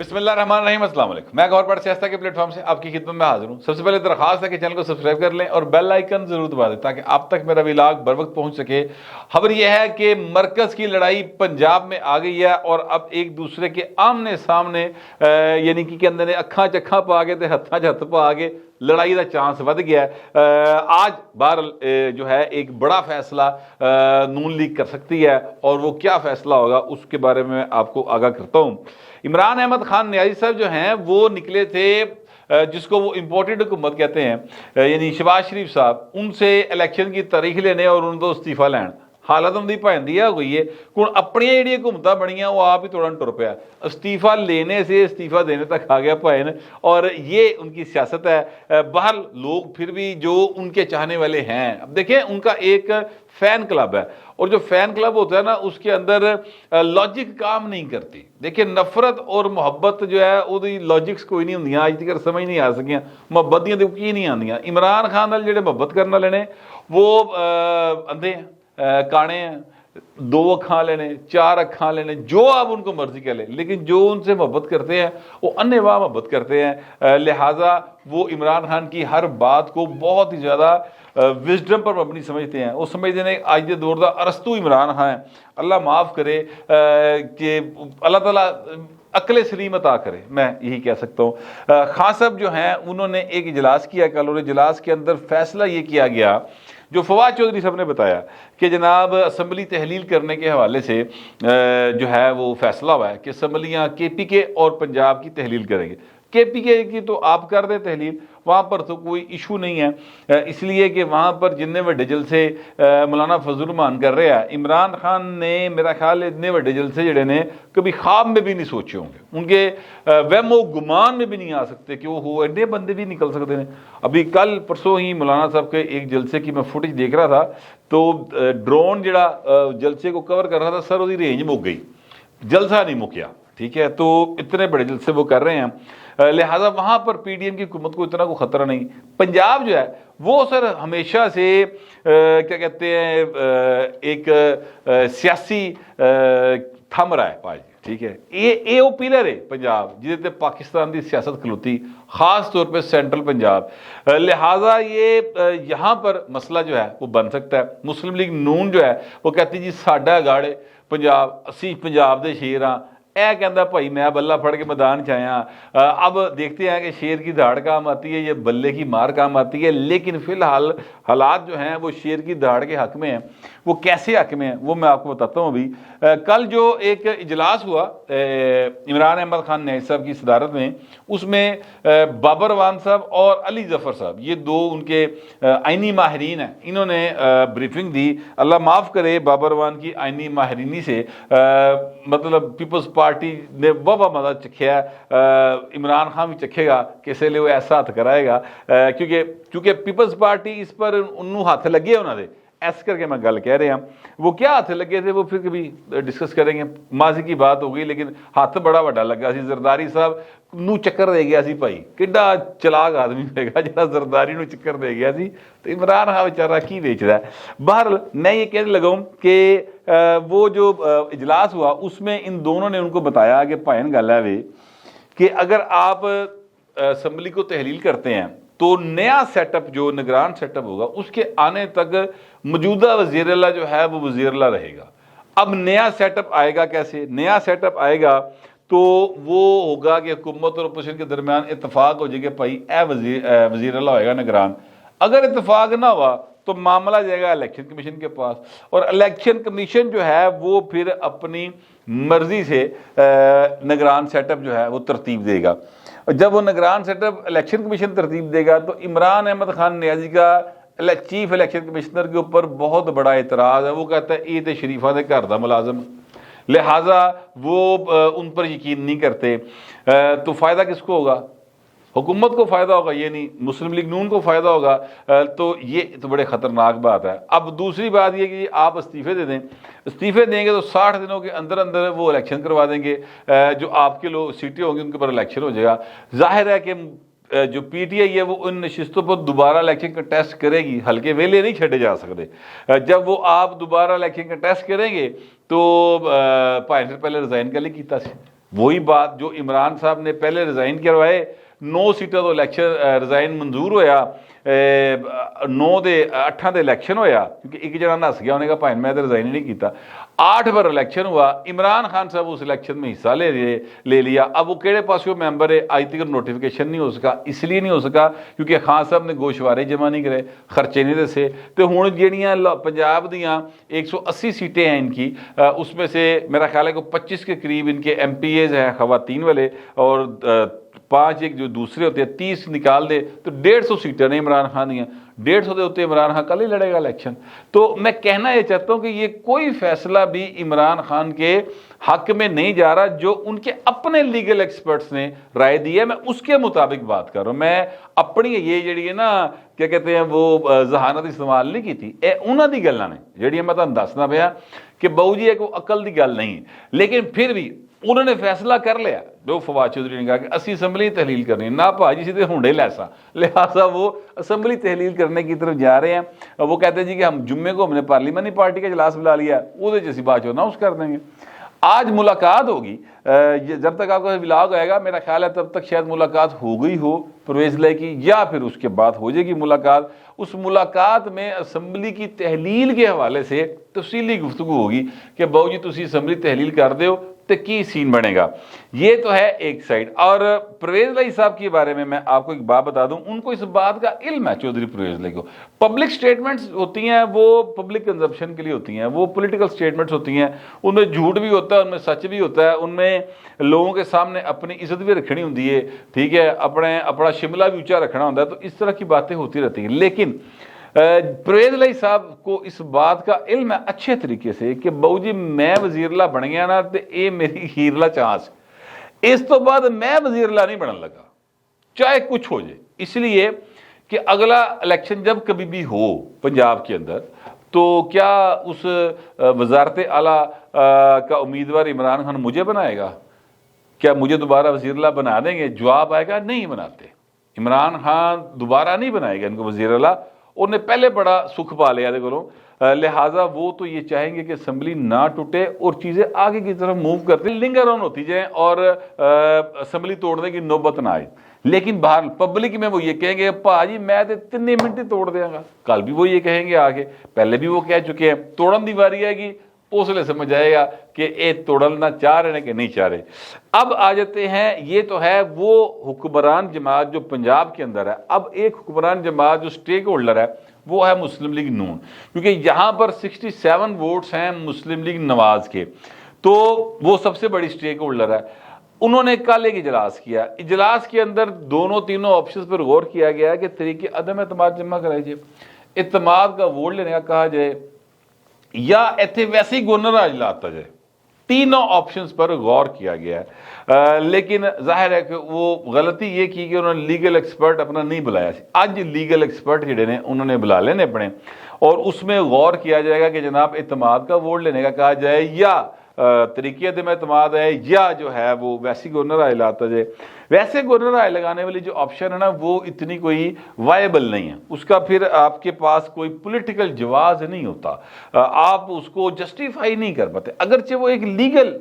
بسم اللہ الرحمن الرحیم، السلام علیکم۔ میں گور پاٹ سیاستہ کے پلیٹ فارم سے آپ کی خدمت میں حاضر ہوں۔ سب سے پہلے درخواست ہے کہ چینل کو سبسکرائب کر لیں اور بیل آئیکن ضرور دبا دیں تاکہ آپ تک میرا ولاگ بر وقت پہنچ سکے۔ خبر یہ ہے کہ مرکز کی لڑائی پنجاب میں آ گئی ہے اور اب ایک دوسرے کے آمنے سامنے یعنی کہ اندر نے اکھاں چکھاں پا کے ہتھاں ہتھ پا کے لڑائی کا چانس ود گیا ہے۔ آج بہرحال جو ہے ایک بڑا فیصلہ نون لیگ کر سکتی ہے اور وہ کیا فیصلہ ہوگا اس کے بارے میں آپ کو آگاہ کرتا ہوں۔ عمران احمد خان نیازی صاحب جو ہیں وہ نکلے تھے جس کو وہ امپورٹڈ حکومت کہتے ہیں، یعنی شہباز شریف صاحب، ان سے الیکشن کی تاریخ لینے اور ان کو استعفیٰ لین حالت ہوں پائندی ہو گئی ہے کہ اپنی جہاں حکومت بنی وہ آپ ہی توڑن ٹر پیا، استعفیٰ لینے سے استعفیٰ دینے تک آ گیا پائن، اور یہ ان کی سیاست ہے۔ بہرحال لوگ پھر بھی جو ان کے چاہنے والے ہیں، اب دیکھیں ان کا ایک فین کلب ہے اور جو فین کلب ہوتا ہے نا اس کے اندر لاجک کام نہیں کرتی۔ دیکھیں نفرت اور محبت جو ہے وہ لاجکس کوئی نہیں ہوں، آج تک سمجھ نہیں آ سکیاں محبت دیا کی نہیں آدیاں۔ عمران خان والے جڑے محبت کرنے والے نے وہ اندھے ہیں، کانے ہیں، 2 اکھاں لینے 4 اکھاں لینے، جو آپ ان کو مرضی کہہ لیں، لیکن جو ان سے محبت کرتے ہیں وہ انے واہ محبت کرتے ہیں، لہٰذا وہ عمران خان کی ہر بات کو بہت ہی زیادہ وزڈم پر مبنی سمجھتے ہیں۔ وہ سمجھتے ہیں آج کے دور دا ارسطو عمران خان ہے۔ اللہ معاف کرے کہ اللہ تعالیٰ عقل سلیم عطا کرے، میں یہی کہہ سکتا ہوں۔ خان صاحب جو ہیں انہوں نے ایک اجلاس کیا کل، اور اجلاس کے اندر فیصلہ یہ کیا گیا جو فواد چودھری صاحب نے بتایا کہ جناب اسمبلی تحلیل کرنے کے حوالے سے جو ہے وہ فیصلہ ہوا ہے کہ اسمبلیاں کے پی کے اور پنجاب کی تحلیل کریں گے۔ کے پی کے کی تو آپ کر دیں تحلیل، وہاں پر تو کوئی ایشو نہیں ہے، اس لیے کہ وہاں پر جتنے وڈے جلسے مولانا فضل الرحمان کر رہے ہیں، عمران خان نے میرا خیال اتنے وڈے جلسے جڑے نے کبھی خواب میں بھی نہیں سوچے ہوں گے، ان کے وہم و گمان میں بھی نہیں آ سکتے کہ وہ ہو ایڈے بندے بھی نکل سکتے ہیں۔ ابھی کل پرسوں ہی مولانا صاحب کے ایک جلسے کی میں فوٹیج دیکھ رہا تھا تو ڈرون جڑا جلسے کو کور کر رہا تھا سر وہ رینج مک گئی، جلسہ نہیں مکیا، ٹھیک ہے، تو اتنے بڑے جلسے وہ کر رہے ہیں، لہٰذا وہاں پر پی ڈی ایم کی حکومت کو اتنا کوئی خطرہ نہیں۔ پنجاب جو ہے وہ سر ہمیشہ سے کیا کہتے ہیں ایک سیاسی تھم رہا ہے پارٹی، ٹھیک ہے، یہ وہ پلر ہے پنجاب جہد تے پاکستان دی سیاست کھلوتی، خاص طور پہ سینٹرل پنجاب، لہٰذا یہ یہاں پر مسئلہ جو ہے وہ بن سکتا ہے۔ مسلم لیگ نون جو ہے وہ کہتی جی ساڈا گاڑے پنجاب، اسی پنجاب دے شیر ہاں، اے کہندا بھائی میں بلہ پھڑ کے میدان چایا۔ اب دیکھتے ہیں کہ شیر کی دھاڑ کام آتی ہے یا بلے کی مار کام آتی ہے، لیکن فی الحال حالات جو ہیں وہ شیر کی دھاڑ کے حق میں ہیں۔ وہ کیسے حق میں ہیں وہ میں آپ کو بتاتا ہوں۔ ابھی کل جو ایک اجلاس ہوا عمران احمد خان نیازی صاحب کی صدارت میں، اس میں بابر اعوان صاحب اور علی ظفر صاحب، یہ 2 ان کے آئینی ماہرین ہیں، انہوں نے بریفنگ دی۔ اللہ معاف کرے بابر اعوان کی آئینی ماہرینی سے مطلب پیپلز پارٹی نے بہت مزہ چکھیا، عمران خان بھی چکھے گا کسی لیے وہ ایسا ہاتھ کرائے گا، کیونکہ پیپلز پارٹی اس پر انہوں ہاتھ لگے انہوں نے، ایس کر کے میں گل کہہ رہے ہیں۔ وہ کیا ہاتھ لگے تھے وہ پھر کبھی ڈسکس کریں گے، ماضی کی بات ہو گئی، لیکن ہاتھ بڑا وڈا لگا سی، زرداری صاحب نو چکر دے گیا سی بھائی، کڈا چلاک آدمی ہوئے گا جہاں زرداری نو چکر دے گیا سی، تو عمران خان بیچارہ کی بیچ رہا ہے۔ بہرحال میں یہ کہنے لگا ہوں کہ وہ جو اجلاس ہوا اس میں ان دونوں نے ان کو بتایا کہ بھائین گل ہے وے کہ اگر آپ اسمبلی کو تحلیل کرتے ہیں تو نیا سیٹ اپ جو نگران سیٹ اپ ہوگا اس کے آنے تک موجودہ وزیر اللہ جو ہے وہ وزیر اللہ رہے گا۔ اب نیا سیٹ اپ آئے گا کیسے؟ نیا سیٹ اپ آئے گا تو وہ ہوگا کہ حکومت اور اپوزیشن کے درمیان اتفاق ہو جائے گا بھائی اے وزیر اللہ ہوئے گا نگران۔ اگر اتفاق نہ ہوا تو معاملہ جائے گا الیکشن کمیشن کے پاس، اور الیکشن کمیشن جو ہے وہ پھر اپنی مرضی سے نگران سیٹ اپ جو ہے وہ ترتیب دے گا۔ جب وہ نگران سیٹ اپ الیکشن کمیشن ترتیب دے گا تو عمران احمد خان نیازی کا چیف الیکشن کمشنر کے اوپر بہت بڑا اعتراض ہے، وہ کہتا ہے یہ تو شریفہ دے گھر دا ملازم، لہٰذا وہ ان پر یقین نہیں کرتے۔ تو فائدہ کس کو ہوگا؟ حکومت کو فائدہ ہوگا، یہ نہیں مسلم لیگ نون کو فائدہ ہوگا۔ تو یہ تو بڑے خطرناک بات ہے۔ اب دوسری بات یہ کہ آپ استعفے دے دیں، استعفے دیں گے تو 60 دنوں کے اندر اندر وہ الیکشن کروا دیں گے، جو آپ کے لوگ سیٹیں ہوں گی ان کے اوپر الیکشن ہو جائے گا۔ ظاہر ہے کہ جو پی ٹی آئی ہے وہ ان نشستوں پر دوبارہ الیکشن کا ٹیسٹ کرے گی، ہلکے ویلے نہیں چھڑے جا سکتے۔ جب وہ آپ دوبارہ الیکشن کا ٹیسٹ کریں گے تو پہلے ریزائن کا لئے کیتا سی، वही बात जो इमरान साहब ने पहले रिजाइन करवाए, 9 सीटां तो इलैक्शन रिजाइन मंजूर होया, 9 ਦੇ 8 ਦੇ इलैक्शन होया, क्योंकि एक जना नस गया, उन्हें कहा भाई मैं तो रिजाइन ही नहीं किया। 8 बार इलैक्शन हुआ, इमरान खान साहब उस इलैक्शन में हिस्सा ले लिया। अब वो केड़े पासों मैंबर है, आज तक नोटिफिकेशन नहीं हो सका, इसलिए नहीं हो सका क्योंकि खान साहब ने गोशवारे जमा नहीं करे, खर्चे नहीं दसे। तो हुण जिहड़ियां पंजाब दियां 180 सीटें हैं इनकी, उसमें से मेरा ख्याल है कि 25 के करीब इनके MPAs हैं खवातीन वाले, और 5 एक जो दूसरे होते हैं, 30 निकाल दे तो 150 सीटें ने इमरान खान दियां। 150 के उत्ते इमरान खान कल ही लड़ेगा इलेक्शन। तो मैं कहना ये चाहता हूं कि ये कोई फैसला भी इमरान खान के हक में नहीं जा रहा, जो उनके अपने लीगल एक्सपर्ट्स ने राय दी है, मैं उसके मुताबिक बात कर रहा हूं। मैं अपनी ये जी है ना, क्या कहते हैं, वो जहानत इस्तेमाल नहीं की थी, ये उन्होंने दी गल्लां ने जिहड़ियां मैं तुहानूं दसदा पिया कि बाऊ जी एक अकल की गल नहीं, लेकिन फिर भी उन्होंने फैसला कर लिया। जो फवाद चौधरी ने कहा कि असी असम्बली तहलील करनी ना भाजी सीधे हुंडे लैसा, लिहाजा वो असम्बली तहलील करने की तरफ जा रहे हैं। वो कहते हैं जी कि हम जुम्मे को हमने पार्लियामानी पार्टी का इजलास बुला लिया, वो असी बाद चो अनाउंस कर देंगे। आज मुलाकात होगी, जब तक आपका व्लॉग आएगा मेरा ख्याल है तब तक शायद मुलाकात हो गई हो परवेज़ लाई की, या फिर उसके बाद हो जाएगी मुलाकात। उस मुलाकात में असम्बली की तहलील के हवाले से तफसीली गुफ्तगू होगी कि बाऊ जी तुसी असम्बली तहलील कर दो तो की सीन बनेगा। ये तो है एक साइड। और परवेज़ लाई साहब के बारे में मैं आपको एक बात बता दूं, उनको इस बात का इल्म है, चौधरी परवेज़ लाई को। पब्लिक स्टेटमेंट्स होती हैं वो पब्लिक कंजप्शन के लिए होती हैं, वो पॉलिटिकल स्टेटमेंट्स होती हैं, उनमें झूठ भी होता है, उनमें सच भी होता है, उनमें लोगों के सामने अपनी इज्जत भी रखनी होती है, ठीक है, अपना शिमला भी ऊंचा रखना होता है। तो इस तरह की बातें होती रहती हैं। लेकिन परवेज़ लाई साहब को इस बात का इल्म है अच्छे तरीके से कि बाऊ जी मैं वजीरला बन गया ना, तो ये मेरी हीरला चांस, इस तो बाद मैं वजीरला नहीं बनने लगा चाहे कुछ हो जाए। इसलिए कि अगला इलेक्शन जब कभी भी हो पंजाब के अंदर, तो क्या उस वजारत आला का उम्मीदवार इमरान खान मुझे बनाएगा? क्या मुझे दोबारा वजीरला बना देंगे? जवाब आएगा नहीं बनाते। इमरान खान दोबारा नहीं बनाएगा इनको वजीरला, उन्हें पहले बड़ा सुख पा लिया को, लिहाजा वो तो ये चाहेंगे कि असम्बली ना टूटे और चीज़ें आगे की तरफ मूव करते लिंगर ऑन होती जाए और असम्बली तोड़ने की नौबत ना आए। लेकिन बाहर पब्लिक में वो ये कहेंगे भाजी मैं तो 3 मिनट ही तोड़ देंगे, कल भी वो ये कहेंगे आगे, पहले भी वो कह चुके हैं। तोड़न की बारी आएगी, उसले समझ आएगा कि ये तोड़ना चाह रहे हैं कि नहीं चाह रहे। अब आ जाते हैं, ये तो है वो हुक्मरान जमात जो पंजाब के अंदर है। अब एक हुक्मरान जमात जो स्टेक होल्डर है वो है मुस्लिम लीग नून, क्योंकि यहाँ पर 67 वोट्स हैं मुस्लिम लीग नवाज के, तो वो सबसे बड़ी स्टेक होल्डर है। उन्होंने कल एक इजलास किया, इजलास के अंदर दोनों तीनों ऑप्शन पर गौर किया गया कि तरीके अदम एतमाद जमा कराई जाए, एतमाद का वोट लेने का कहा जाए, या इतने वैसे ही गवर्नर आज लाता जाए। तीनों ऑप्शंस पर गौर किया गया है। लेकिन जाहिर है कि वो गलती ये की कि उन्होंने लीगल एक्सपर्ट अपना नहीं बुलाया। आज लीगल एक्सपर्ट जिहड़े ने उन्होंने बुला लेने अपने, और उसमें गौर किया जाएगा कि जनाब एतमाद का वोट लेने का कहा जाए, या तरीके एतमाद है, या जो है वो वैसी गवर्नर आय लाता जाए। वैसे गवर्नर आय लगाने वाली जो ऑप्शन है ना, वो इतनी कोई वायबल नहीं है, उसका फिर आपके पास कोई पॉलिटिकल जवाज नहीं होता, आप उसको जस्टिफाई नहीं कर पाते। अगरचे वो एक लीगल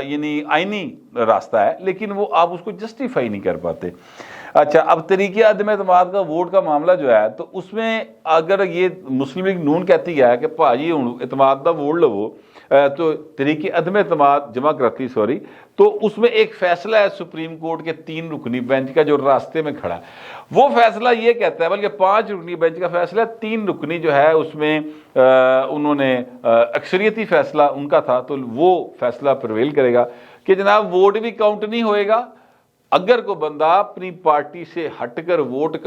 यानी आईनी रास्ता है, लेकिन वो आप उसको जस्टिफाई नहीं कर पाते। अच्छा, अब तरीके अदम एतमाद का वोट का मामला जो है, तो उसमें अगर ये मुस्लिम लीग नून कहती है कि भाजी हुण एतमाद का वोट लवो, तो तरीके अदम एतमाद जमा कराती तो उसमें एक फैसला है सुप्रीम कोर्ट के 3 रुकनी बेंच का जो रास्ते में खड़ा है। वो फैसला ये कहता है, बल्कि 5 रुकनी बेंच का फैसला, 3 रुकनी जो है उसमें उन्होंने अक्सरियती फैसला उनका था, तो वो फैसला प्रिवेल करेगा कि जनाब वोट भी काउंट नहीं होएगा। अगर कोई बंदा अपनी पार्टी से हटकर वोट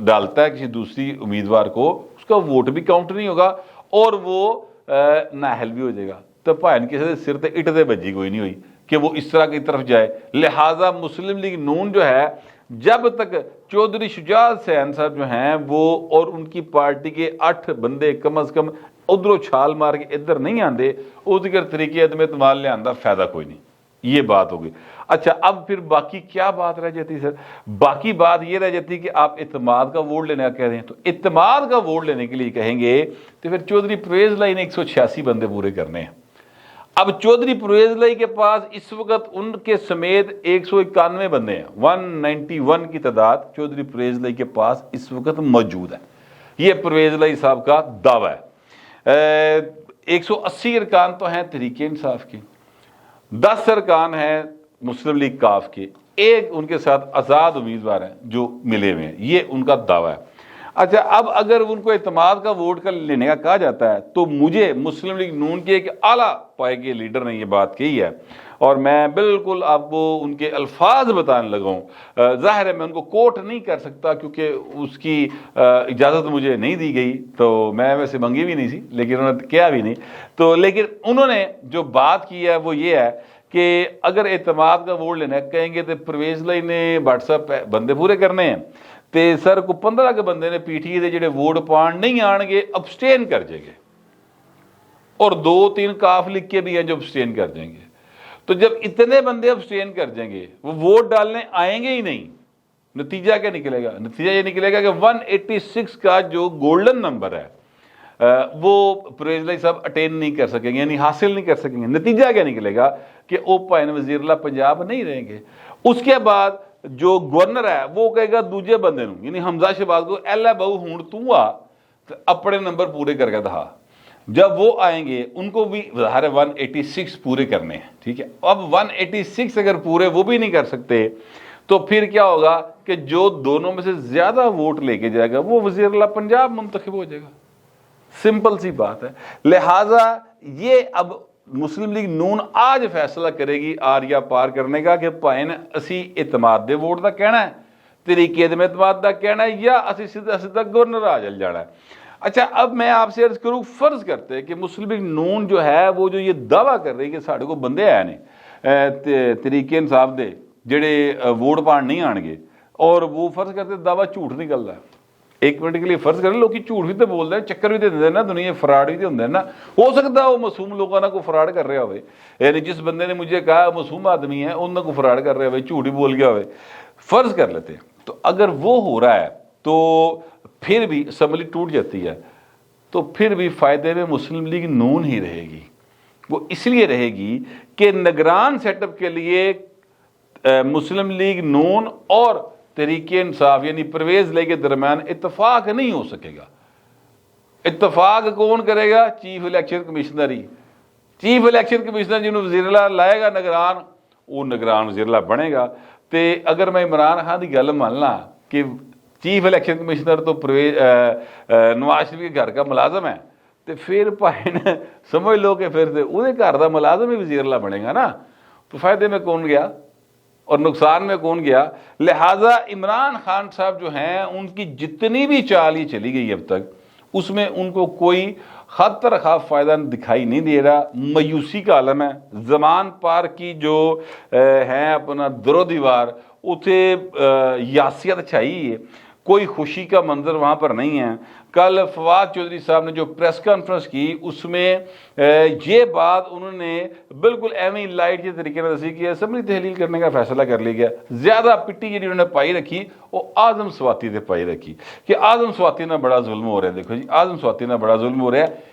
डालता है किसी दूसरी उम्मीदवार को, उसका वोट भी काउंट नहीं होगा और वो नाहल भी हो जाएगा। तो भान किसी के सिर पर इट दे बजी कोई नहीं हुई कि वो इस तरह की तरफ जाए। लिहाजा मुस्लिम लीग नून जो है, जब तक चौधरी शुजात हुसैन साहब जो हैं वो और उनकी पार्टी के 8 बंदे कम अज कम उधरों छाल मार के इधर नहीं आते, उसके तरीके अदम एतमाद लिया फायदा कोई नहीं। ये बात होगी। अच्छा, अब फिर बाकी क्या बात रह जाती सर? बाकी बात ये रह जाती कि आप इत्तेमाद का वोट लेने का कह रहे हैं, तो इत्तेमाद का वोट लेने के लिए कहेंगे तो फिर चौधरी परवेज़ लाई ने 186 बंदे पूरे करने हैं। اب चौधरी परवेज लाई के पास इस वक्त उनके समेत 191 बंदे हैं, 191 की तादाद चौधरी परवेज लाई के पास इस वक्त मौजूद है। ये परवेज लाई साहब का दावा है। 180 अरकान तो हैं तहरीक इंसाफ के, 10 अरकान हैं मुस्लिम लीग काफ के, एक उनके साथ आज़ाद उम्मीदवार हैं जो मिले हुए हैं, ये उनका दावा है। अच्छा, अब अगर उनको इत्तेमाद का वोट का लेने का कहा जाता है तो मुझे मुस्लिम लीग नून के एक आला पाए के लीडर ने ये बात कही है और मैं बिल्कुल आपको उनके अल्फाज बताने लगा हूँ। ज़ाहिर है मैं उनको कोट नहीं कर सकता क्योंकि उसकी इजाज़त मुझे नहीं दी गई, तो मैं वैसे मंगी भी नहीं थी लेकिन उन्होंने किया भी नहीं। तो लेकिन उन्होंने जो बात की है वो ये है कि अगर इत्तेमाद का वोट लेना कहेंगे तो परवेज लाई ने व्हाट्सएप बंदे पूरे करने हैं ते सर को 15 के बंदे ने पीटीए के ਜਿਹੜੇ वोट पाण नहीं आएंगे अबस्टेन कर जाएंगे और 2-3 काफ लिख के भी हैं जो अबस्टेन कर जाएंगे। तो जब इतने बंदे अबस्टेन कर जाएंगे वो वोट डालने आएंगे ही नहीं, नतीजा क्या निकलेगा? नतीजा ये निकलेगा कि 186 का जो गोल्डन नंबर है वो परवेज लाई साहब अटेन नहीं कर सकेंगे, यानी हासिल नहीं कर सकेंगे। नतीजा क्या निकलेगा कि वो भाई वजीरला पंजाब नहीं रहेंगे। उसके बाद जो गवर्नर है वो कहेगा दूजे बंदे नूं, यानी हमजा शहबाज को एला बहु हूं तू आ अपने नंबर पूरे करके दहा। जब वो आएंगे उनको भी ज़ाहिर 186 पूरे करने हैं, ठीक है। अब 186 अगर पूरे वो भी नहीं कर सकते तो फिर क्या होगा कि जो दोनों में से ज्यादा वोट लेके जाएगा वो वज़ीर-ए-आला पंजाब मुंतखब हो जाएगा। सिंपल सी बात है। लिहाजा ये अब मुस्लिम लीग नून आज फैसला करेगी आरिया पार करने का कि भाई ने असी इतमाद दे वोट का कहना है, तरीके दे इतमाद का कहना है, या असी सीधा सीधा गवर्नर आ चल जाना है। अच्छा, अब मैं आपसे अर्ज करूँ, फर्ज करते हैं कि मुस्लिम लीग नून जो है वो जो ये दावा कर रही है कि साढ़े को बंदे आए ने तरीके इंसाफ दे जेड़े वोट पाण नहीं आएंगे, और वो फर्ज करते दावा झूठ निकल रहा है। एक मिनट के लिए फर्ज करें लोग झूठ भी तो बोलते हैं, चक्कर भी तो देते ना, दुनिया फ्रॉड भी तो होंगे ना। हो सकता है वो मासूम लोगों ने कोई फ्रॉड कर रहा हो, यानी जिस बंदे ने मुझे कहा मासूम आदमी है उन्होंने को फ्रॉड कर रहा हो, झूठ ही बोल गया हो, फर्ज कर लेते हैं। तो अगर वो हो रहा है तो फिर भी असम्बली टूट जाती है तो फिर भी फायदे में मुस्लिम लीग नून ही रहेगी। वो इसलिए रहेगी कि निगरान सेटअप के लिए मुस्लिम लीग नून और तरीके इंसाफ यानी परवेज लाई के दरमियान इत्तफाक नहीं हो सकेगा। इत्तफाक कौन करेगा? चीफ इलेक्शन कमिश्नर ही। चीफ इलेक्शन कमिश्नर जिन्होंने वज़ीर-ए-आला लाएगा निगरान, वो निगरान वज़ीर-ए-आला बनेगा। तो अगर मैं इमरान खान की गल मान ला कि चीफ इलेक्शन कमिश्नर तो परवेज नवाज शरीफ के घर का मुलाजम है, तो फिर भाई ने समझ लो कि फिर वो घर का मुलाजम ही वज़ीर-ए-आला बनेगा ना। तो फायदे में कौन गया और नुकसान में कौन गया? लिहाजा इमरान खान साहब जो हैं उनकी जितनी भी चाल ये चली गई अब तक, उसमें उनको कोई खतर खा फ़ायदा दिखाई नहीं दे रहा। मायूसी का आलम है। ज़मान पार की जो है अपना दरो दीवार उसे यासियत छाई है, कोई खुशी का मंजर वहाँ पर नहीं है। कल फवाद चौधरी साहब ने जो प्रेस कॉन्फ्रेंस की उसमें ये बात उन्होंने बिल्कुल एवं लाइट के तरीके से दसी कि असम्बली तहलील करने का फैसला कर लिया गया। ज़्यादा पिट्टी जी उन्होंने पाई रखी वो आजम स्वाति से पाई रखी कि आजम स्वाति ना बड़ा जुल्म हो रहा है। देखो जी, आजम स्वाति ना बड़ा जुल्म हो रहा है।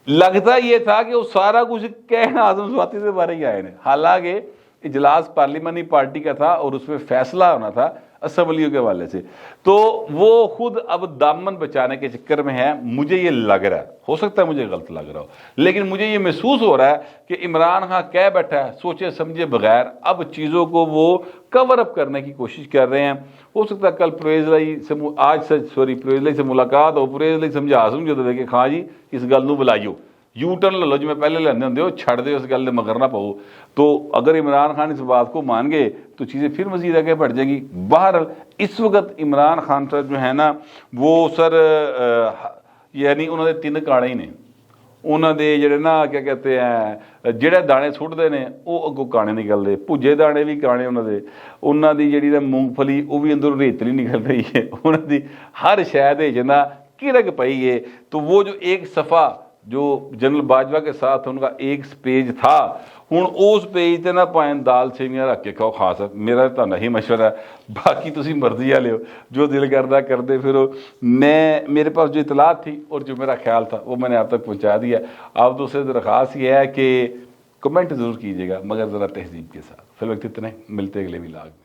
लगता ये था कि वो सारा कुछ कहना आजम स्वाति से बारे ही आए ने, हालांकि इजलास पार्लिमानी पार्टी का था और उसमें फैसला होना था असम्बलियों के हवाले से। तो वो खुद अब दामन बचाने के चक्कर में है, मुझे ये लग रहा है। हो सकता है मुझे गलत लग रहा हो, लेकिन मुझे ये महसूस हो रहा है कि इमरान खान कह बैठा है सोचे समझे बगैर अब चीज़ों को वो कवर अप करने की कोशिश कर रहे हैं। हो सकता है कल परवेज लाई से परवेज लाई से मुलाकात हो, परवेज लाई समझा समझो तो देखे हाँ जी इस गल नूं बुलाइयो, यू टर्न ले लो जिवें पहले लेंदे होंदे हो, छड़ दो इस गल मगर ना पाओ। तो अगर इमरान खान इस बात को मान गए तो चीज़ें फिर मजीद आगे बढ़ जाएंगी। बहरहाल इस वक्त इमरान खान साहब जो है ना वो सर यानी उन्होंने 3 काणे ही ने, उन्होंने ਜਿਹੜੇ ना क्या कहते हैं ਜਿਹੜੇ दाने सुटते हैं वो अगों काणे निकलते, भुजे दाने भी काणे उन्होंने जी ना मूंगफली वो भी अंदरों रेतली निकल रही है, उन्होंने हर शायद ना किरक पई है। तो वो जो एक सफ़ा जो जनरल बाजवा के साथ उनका एक पेज था, हूँ उस पेज से ना भाएं दाल सेवियां रख के खाओ, खास मेरा तो नहीं मशवरा है, बाकी तुम मर्जी आ लियो जो दिल करता करते फिरो। मैं मेरे पास जो इतलात थी और जो मेरा ख्याल था वो मैंने आप तक पहुँचा दिया। अब तो उससे दरख्वास्त ये है कि کمنٹ ضرور کیجیے گا مگر ذرا تہذیب کے ساتھ. فی الوقت اتنے، ملتے اگلے ولاگ میں.